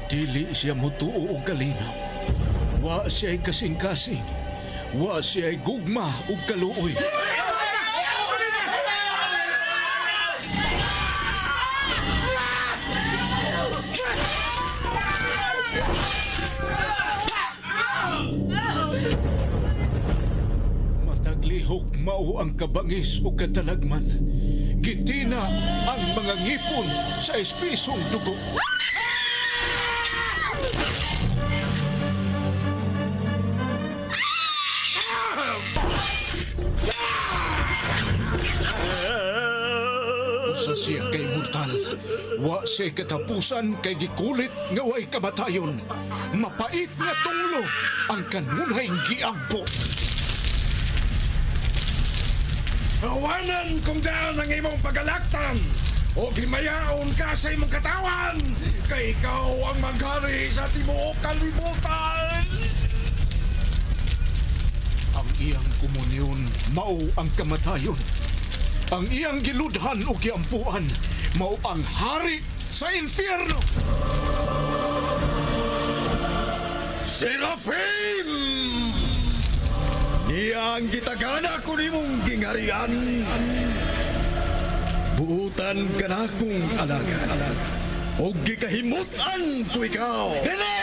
Dili siya mutuo og kalinaw. Wa siya'y kasing-kasing. Wa siya'y gugma ug kaluoy. Mataglihok mao ang kabangis ug katalagman. Gitina ang mga ngipon sa espisong dugo. Usa siya kay mortal. Wa siya katapusan kay gikulit nga way kamatayon. Mapait nga tunglo ang kanunay giampo. Awanan kung daan ang imong pagalaktan o gimayaon ka sa imong katawan kay ikaw ang maghari sa tibuok kalibutan. Ang iyang komunyon mao ang kamatayon. Ang iyang giludhan o giampuan mao ang hari sa infierno. Serafim! Niya ang gitagana ko nimong gingarian. Buutan ka na kong alaga. O gikahimutan ko ikaw. Dili!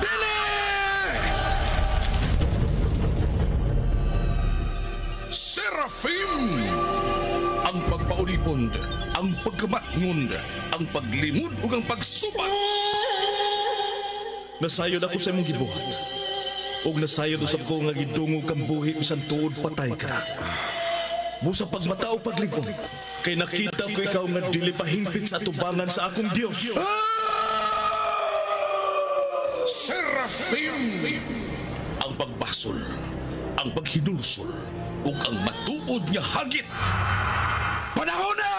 Dili! Serafim! Ang pagpaulipond, ang pagkamatngond, ang paglimod ug ang pagsubat. Nasayod ako sa imong gibuhat. Og nasayod usab ko nga gidungog kang buhi bisan tuod patay ka. Busa pagmatao pagligon, kay nakita ko ikaw nga dili pahingpit sa atubangan sa akong Dios. Serafim! Ang pagbasol, ang paghinulsol, ug ang matuod nga hagit. Panahon na!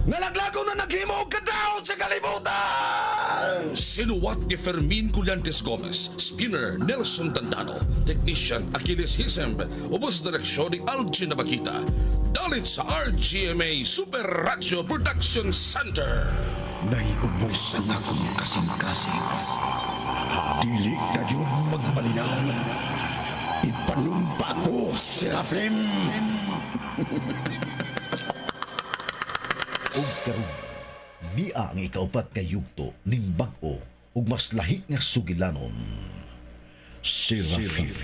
Nalaglago na naghimo og kadaot sa kalibutan! Sinuwat ni Fermin Collantes Gomez, spinner Nelson Tandano, technician Achilles Hisemb, ubos direksyon ni Algin Nabakita. Dalit sa RGMA Super Radio Production Center. Naiubos ang akong kasing-kasing. Dili tayo magmalinaw. Ipanumpa ko, Serafim! Og karon, niya ang ikaupat nga yugto ning bag-o ug mas lahi nga sugilanon. Serafim.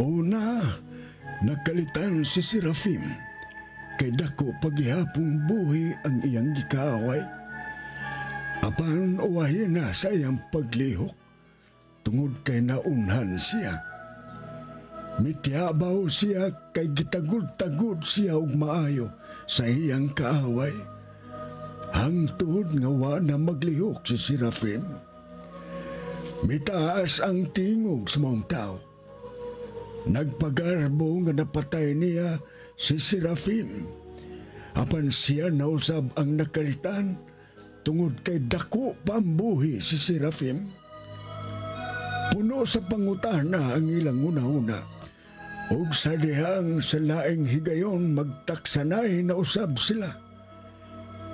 Una, nagkalitan si Serafim. Kay dako paghihapong buhi ang iyang gikaaway. Apan uwahin na sa iyang paglihok, tungod kay naunhan siya. Mityabaw siya kay gitagod-tagod siya og maayo sa iyang kaaway. Hangtod nga wa na maglihok si Serafim. Mitaas ang tingog sa mga tao. Nagpagarbo nga napatay niya si Serafim. Apan siya nausab ang nakalitan tungod kay dako pambuhi si Serafim. Puno sa pangutana ang ilang una-una, ug sa dihang sa laing higayon magtaksanay na usab sila.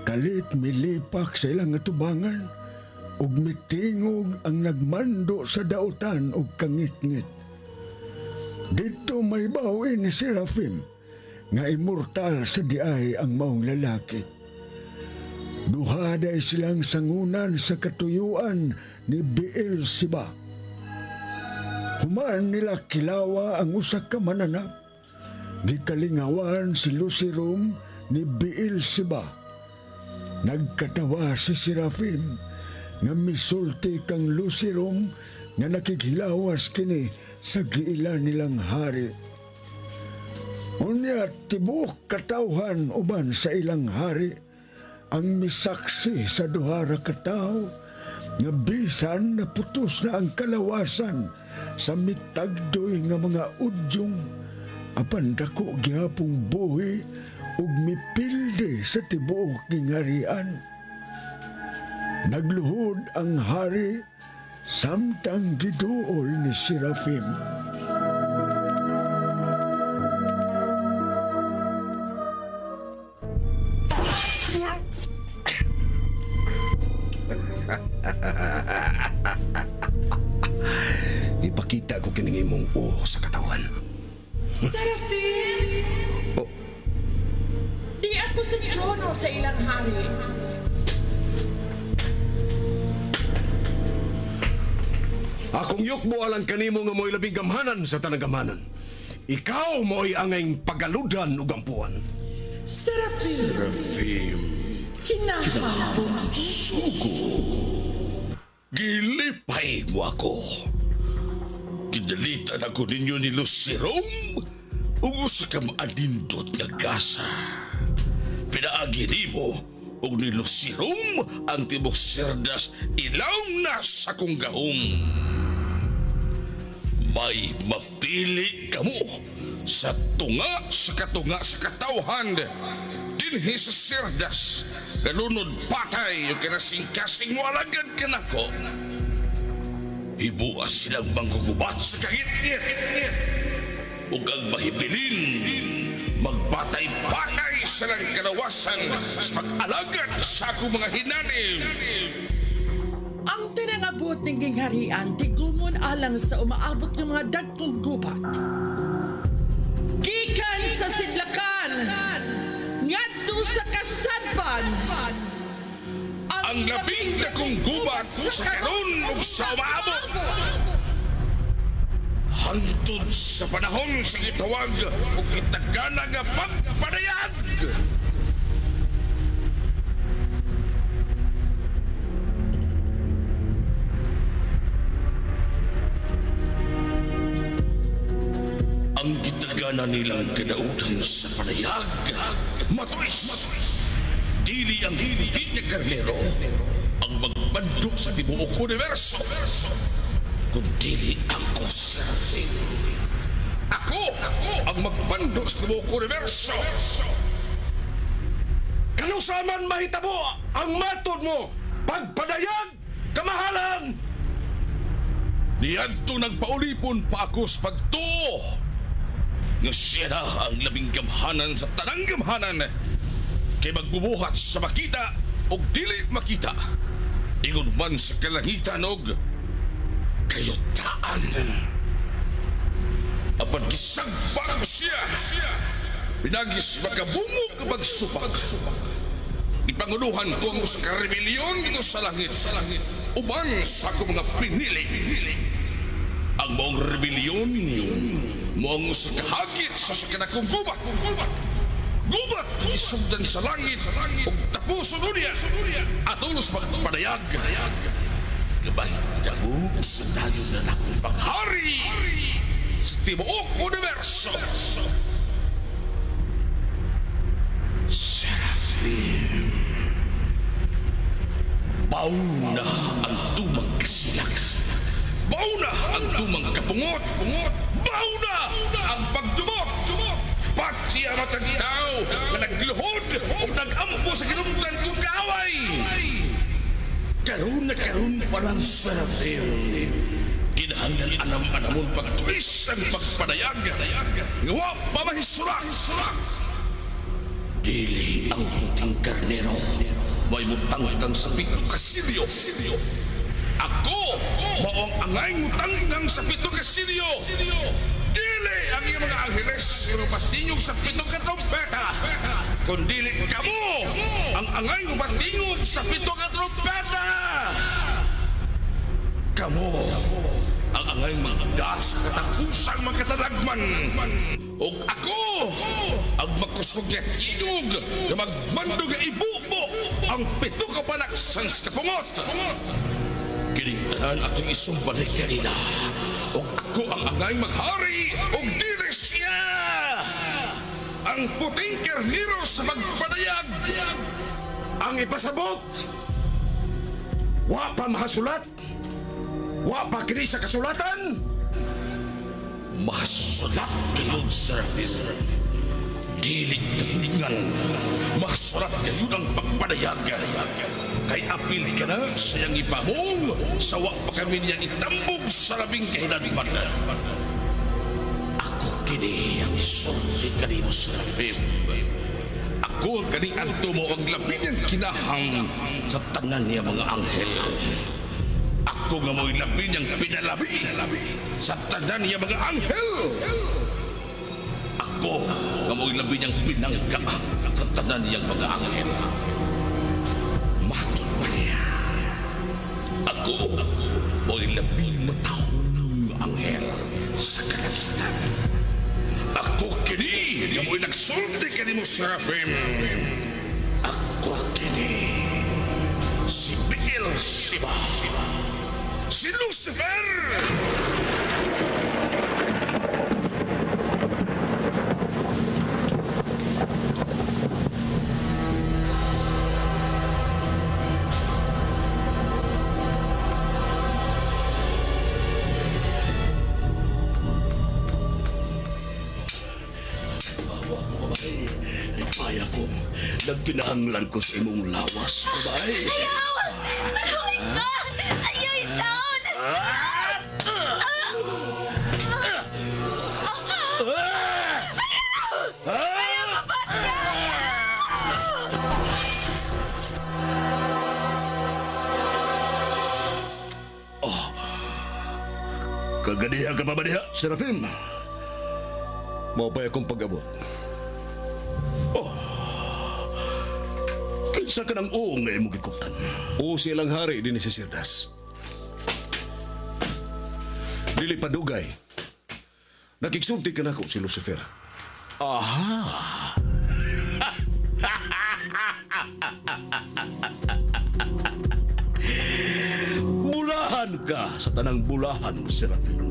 Kalit milipak sa ilang atubangan, ug mitingog ang nagmando sa dautan ug kangit-ngit. Dito may bawin ni Serafim nga immortal sa diay ang maong lalaki. Duhaday silang sangunan sa katuyuan ni Beelzeba. Humaan nila kilawa ang usa ka mananap. Gikalingawan si Lucirum ni Beelzeba. Nagkatawa si Serafim nga misulti kang Lucirum nga nakikilawas kini sa giila nilang hari. Unya tibok katawhan uban sa ilang hari ang misaksi sa duhara ka tao nga bisan naputos na ang kalawasan sa mitagdoy nga mga udyong apan dako gihapong buhi ug mipilde sa tibuok gingarian. Nagluhod ang hari samtang giduol ni Serafim. Ipakita ko kining imong sa katawan. Serafim! Oh. Di ako sa trono sa ilang hari. Akong yukbo alang kanimo nga mo'y labing gamhanan sa tanang gamhanan. Ikaw mo'y angay pagaludan ug ampuan. Serafim! Serafim, Kinahangong gilipay mo ako. Kidalitan ako ninyo ni Lucirong ug sa kamaadindot nga gasa. Pinaagi nimo ug ni Lucirong ang tibok Serdas ilaw na sa kong gahom. May mapili kamo sa tunga sa katunga sa katawhan dinhi sa Serdas. Galunod patay yung kinasing-kasing mo alagad ka na ko. Hibuas silang manggugubat sa kangit-ngit. Ug ang mahibilin, magpatay-patay silang kalawasan sa pag-alagad sa akong mga hinanim. ang tinangabot ng gingharian di gumon alang sa umaabot ng mga dagkong gubat. Gikan sa sidlakan, ngadto sa kasadpan, Ang labing dakong gubat sa karon ug sa umaabot. Hantod sa panahon sa gitawag o kitagana nga pagpadayag. Ang gitagana nilang kadaugan sa panayag, matuis. Dili ang hindi niya karnero ang magbandok sa tibuok universo. Kundi ako, Serafim. Ako ang magbandok sa tibuok universo. Kanusaman mahitabo ang matod mo, pagpadayag, kamahalan! Niyadto nagpaulipon pa ako sa pagtuo. Nga siya na ang labing gamhanan sa tanang gamhanan. Kay magbubuhat sa makita o dili makita. Ingon man sa kalangitan o kayutaan. Apan gisagpang siya. Pinagis makabungog na magsupak. Ipanguluhan ko mo sa karebelyon dito sa langit. Uban sa ako mga pinili. Ang maong rebelyon moong sa kahagit sa sakanakong gubat. Gubat isugdan sa langit ug tapos sa dunia at ulos magpadayag. Gabay dago sa dayon na akong paghari sa tibuok universo. Serafim, bauna ang tumang kasilak. Bauna ang tumang kapungot. Bauna ang pagdumot. Pati ang matang tao na nagluhod o nag-ampo sa kinumtan kong kaaway. Karoon na karoon pa lang, Serafim. Kinahanglan anam-anamon pagtulis ang pagpadayag. Ngawa pamahisulak. Dili ang puting karnero. May mutangtang sa pitong kasilyo. Ako, maong angay mutangtang sa pitong kasilyo. Dili ang iyong mga angeles pero patingog sa pitong katrompeta. Kundili kamo ang angay mo patingog sa pitong katrompeta. Kamo ang angay magda sa katapusang magkatalagman. O ako ang makusog na tingog na magmandog na ibubo ang pitong kapanaksan sa kapungot. Kinintanan atong isumbalik kanila. O ako ang angay maghari o dili siya. Ang puting karniro sa magpadayag. Ang ipasabot, wa pa mahasulat, wa pa kini sa kasulatan. Mahasulat kayo, Serafim. Dili kalingan. Mahasulat kayo ng pagpadayag. Kay apil ka na sayang ipamong, sawa pa kami niyang itambog sa labing kahinanman. Ako kini ang isorti kanimo sa Rafim. Ako kani anto mo ang labi niyang kinahang sa tanan niya mga anghel. Ako nga mo'y labi niyang pinalabi sa tanan niya mga anghel. Ako nga mo'y labi niyang pinangga sa tanan niyang mga anghel. Matod ba niya? Ako mo'y labing matahong anghel sa kalangitan. Ako kini nga mo'y nagsulti kanimo Serafim. Ako kini si Beelzebub, si Lucifer. Nagpaya ko. Nagkinahanglan ko sa imong lawas, babae. Ayaw! Manawin ka! Ayaw itaon! Ayaw mapatay! Kagadiha ka pa ba diha, Serafim? Maupay akong pag-abot. Kinsa ka ng uong nga imong gikuptan? O silang hari din si Sirdas. Dili padugay. Nakiksulti ka na ko si Lucifer. Bulahan ka sa tanang bulahan, Serafim.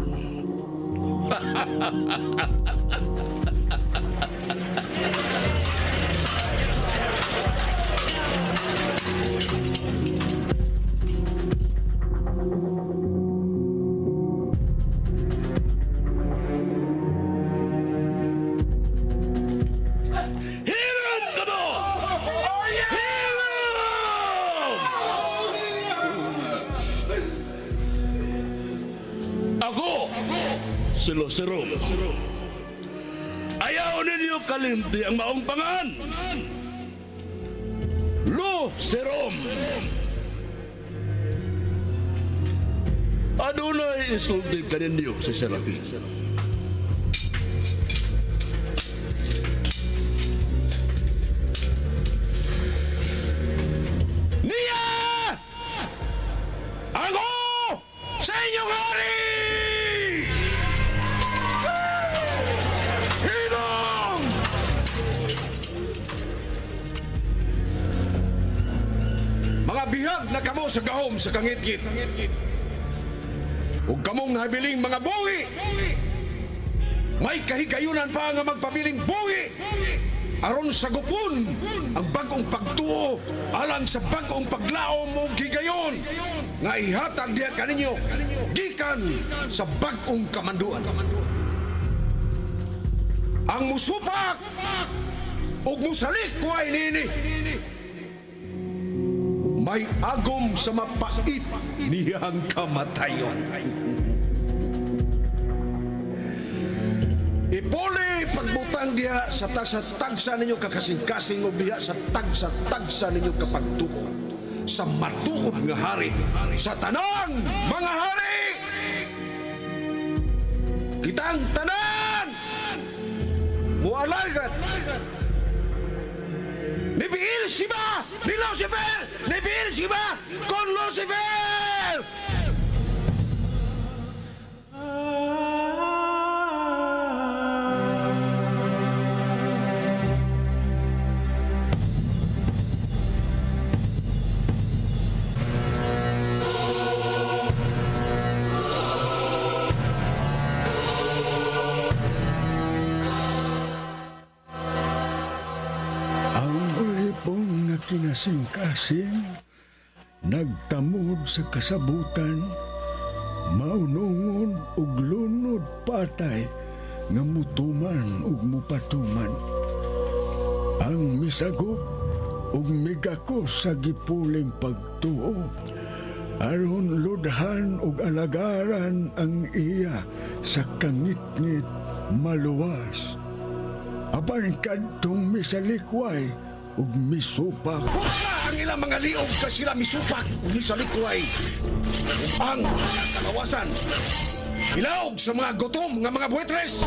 Hiram ka mo! Hiram! Ako, si Lucerum. Ayaw ninyo kalimti ang maong pangan. Lucerum. Adunay isulti ka ninyo si Serafim. Niya! Ako sa inyong hari! Hinong! Mga bihag na kamo sa gahom sa kangit-git. Ug kamong habiling mga buhi. May kahigayunan pa nga magpabiling buhi. Aron sa gupon ang bagong pagtuo alang sa bagong paglaom o gigayon nga ihatag diya kaninyo gikan sa bagong kamanduan. Ang musupak ug musalik kuay nini may agom sa mapait niyang kamatayon. Ipuli pagbutang diha sa tagsa-tagsa ninyo kakasing-kasing o biha sa tagsa-tagsa ninyo kapagtuo sa matuod nga hari sa tanang mga hari. Kitang tanan mualagan ni Beelzebub, ni Lucifer, ni Beelzebub con Lucifer. Kinasing-kasing nagtamod sa kasabutan, maunungon ug lunod patay nga mutuman ug mupatuman. Ang misagop ug migako sa gipuling pagtuo aron ludhan ug alagaran ang iya sa kangit-ngit maluwas. Apan kadtong misalikway ug misupak. Wala ang ilang mga liog ka sila misupak ug misalikway. Ang kalawasan. Ilaog sa mga gutom nga mga buwetres.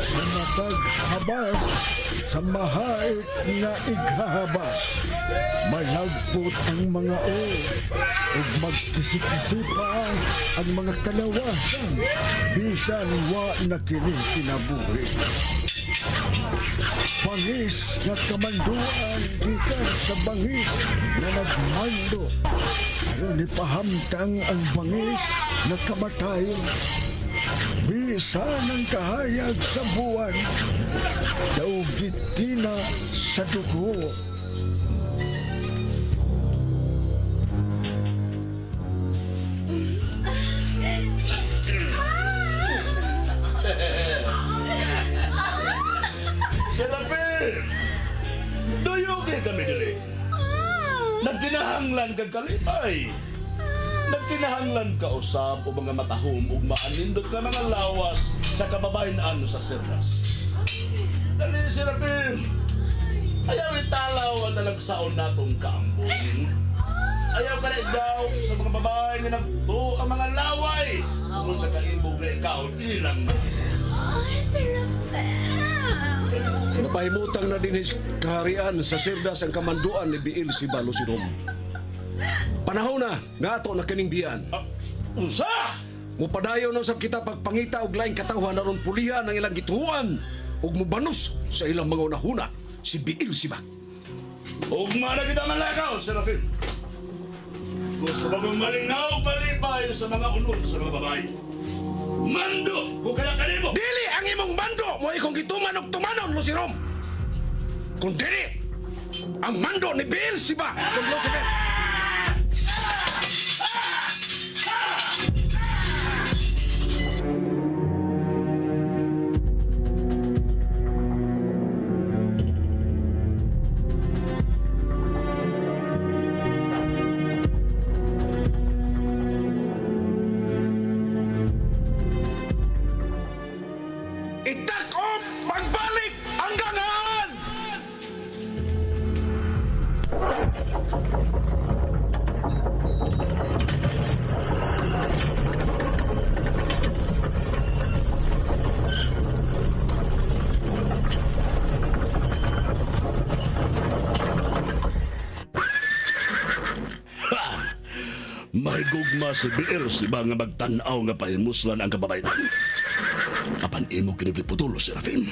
Sa matag habas, sa mahait nga ighahabas, malagpot ang mga o, ug magkisip-kisipa ang mga kalawasan, bisan wa na kini kinabuhi. Pangis nga kamanduan gikan sa bangis na nagmando, aron ipahamtang ang bangis nga kamatayon. Bisa ng kahayag sa buwan, daw gitina sa dugo. Serafim! Duyugi kami dili. Nagkinahanglan kag kalipay. Nagkinahanglan ka usab o mga matahom ug maanindot ka mga lawas sa kababayan sa Serdas. Dali, Serafim! Ayaw italaw ang nalagsaon natong kaambon. Ayaw ka na daw sa mga babae nga nagtuo ang mga laway. Kung sa kaibog na ikaw, ilang na. Napahimutang na din his kaharian sa Sirdas ang kamanduan ni Biil si Balusinom. Panahon na, nga ato na kining biyan. Unsa? Mupadayon na usab kita pagpangita og laing katawhan aron pulihan ang ilang gituan ug mubanos sa ilang mga unahuna si Biil si Ba. Ugma na kita malakaw, Serafim. Gusto ba mong malingaw palipay sa mga unod sa mga babae? Mando! Kung kaya kanimo! Dili ang imong mando mo ikong gituman og tumanon, Lucirom. Kung dili, ang mando ni Biil si Ba kung Lucifer. Itakop! Magbalik! Ang gangan! May gugma si Biel si ba nga magtanaw nga pahimuslan ang kababayan. Apan imo kinigiputol, Serafim.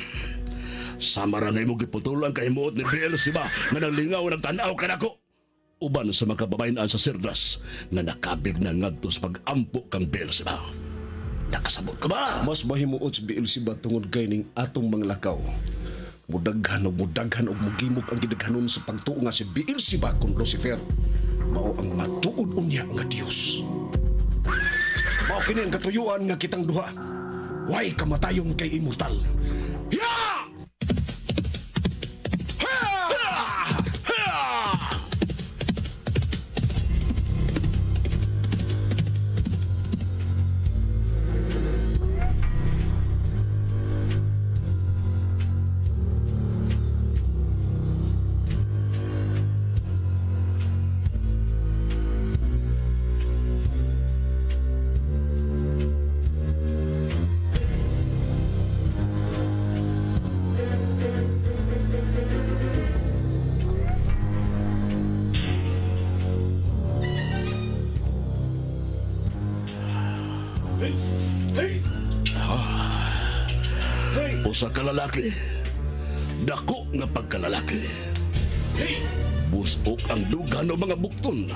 Samara nga imo giputol ang kahimuot ni Biel si ba nga naglingaw nagtanaw kanako. Uban sa mga kababayan sa Sirdas nga nakabig na ngadto sa pag-ampo kang Biel si ba. Nakasabot ka ba? Mas mahimuot si Biil si Ba tungod kay ning atong mga lakaw. Mudaghan og mugimog ang gidaghanon sa pagtuo nga si Biil si Ba kung Lucifer. Mao ang matuod unya nga Dios. Mao kini ang katuyuan nga kitang duha. Way kamatayon kay immortal. Ya! Usa ka lalaki. Dako nga pagkalalaki. Busok ang dugan o mga bukton.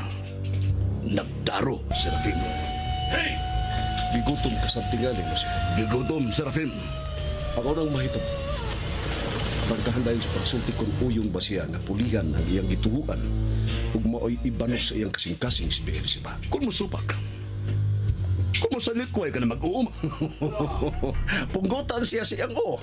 Nagdaro, Serafim. Bigutom ka sa tingali mo siya. Gigutom, Serafim. Ako nang mahitap. Pagkahandayon sa pagsulti kung uyong ba siya nga pulihan ang iyang gituhuan ug maoy ibanos sa iyang kasing-kasing si Biel si Ba. Kung musupak mo sa likway ka na mag-uuma. Punggutan siya siyang o.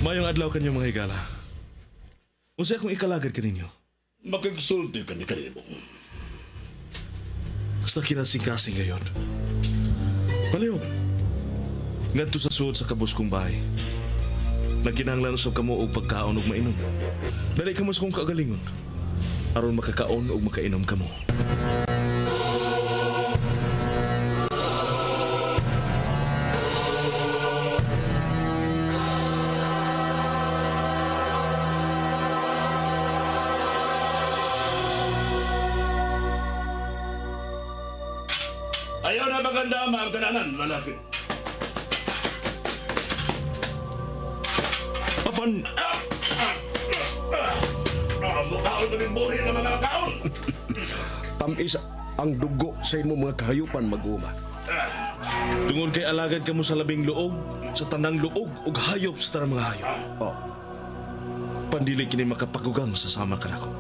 Mayong adlaw kanyo mga higala. Unsay akong ikalagad kaninyo? Makagsulti ka ni kanimo. Sa kinasing-kasing ngayon. Palihog. Ngadto sa suod sa kabus kong bahay. Nagkinahanglan sa kamo og pagkaon ug mainom. Dali kamo sa kong kagalingon. Aron makakaon ug makainom kamo. Ayaw na maganda ang gananan, lalaki. Papan! Mukhaon na rin buhay ng mga kaon. Tamis ang dugo sa imo mga kahayupan mag-uma. Tungod kay alagad kamo sa labing luog, sa tanang luog ug hayop sa tanang mga hayop. Oh. Pandili kini makapagugang sa sama kanako.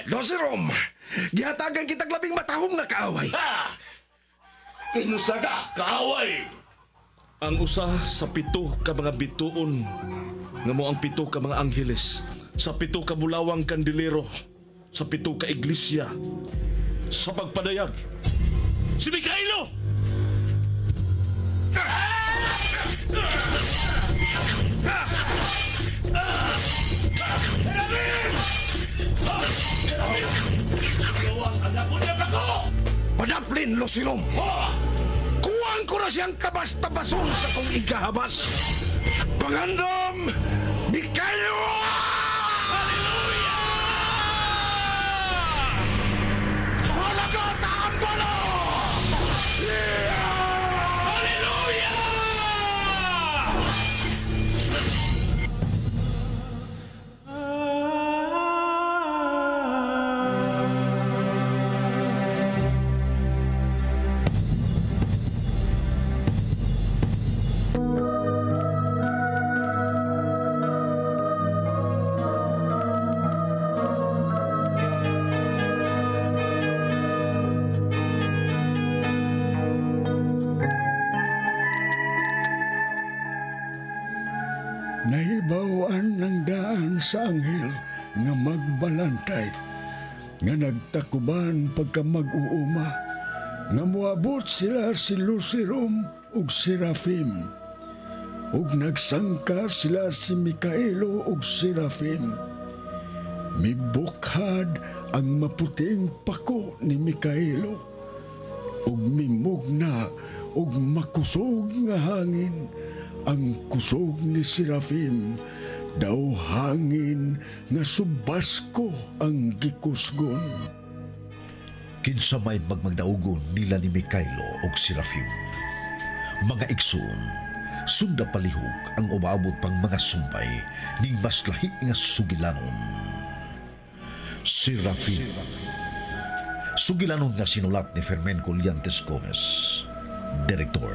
Dosirom, gihatagan kitag labing matahong na kaaway. Kinsa ka, kaaway? Ang usa sa 7 ka mga bituon nga mo ang 7 ka mga angheles, sa 7 ka bulawang kandilero, sa 7 ka iglesia, sa pagpadayag. Si Mikaelo! Padaplin, Losirom! Kuwang ko na siyang kabas-tabason sa kong igahabas. Pangandam, Mikaelo! Hallelujah! Halaga taambalo! Hallelujah! Nahibawan ng daan sa anghel nga magbalantay, nga nagtakuban pagka mag-uuma, nga moabot sila si Lucirum ug Serafim, ug nagsangka sila si Mikaelo ug Serafim. Mibukhad ang maputing pako ni Mikaelo, ug mimugna ug makusog nga hangin. Ang kusog ni Serafim, daw hangin nga subasko ang gikusgon. Kinsa may magmagdaugon nila ni Mikaelo og Serafim. Mga igsoon, sunda palihog ang umaabot pang mga sumpay ning mas lahi nga sugilanon. Serafim. Sugilanon nga sinulat ni Fermin Colliantes Gomez. Direktor,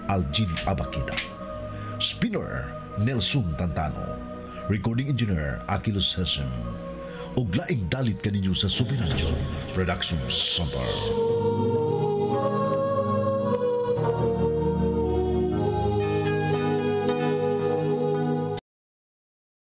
Algin Abakida. Spinner, Nelson Tantano. Recording Engineer, Akilos Hesem. Og laing dalit kaninyo sa Super Radio Production Center.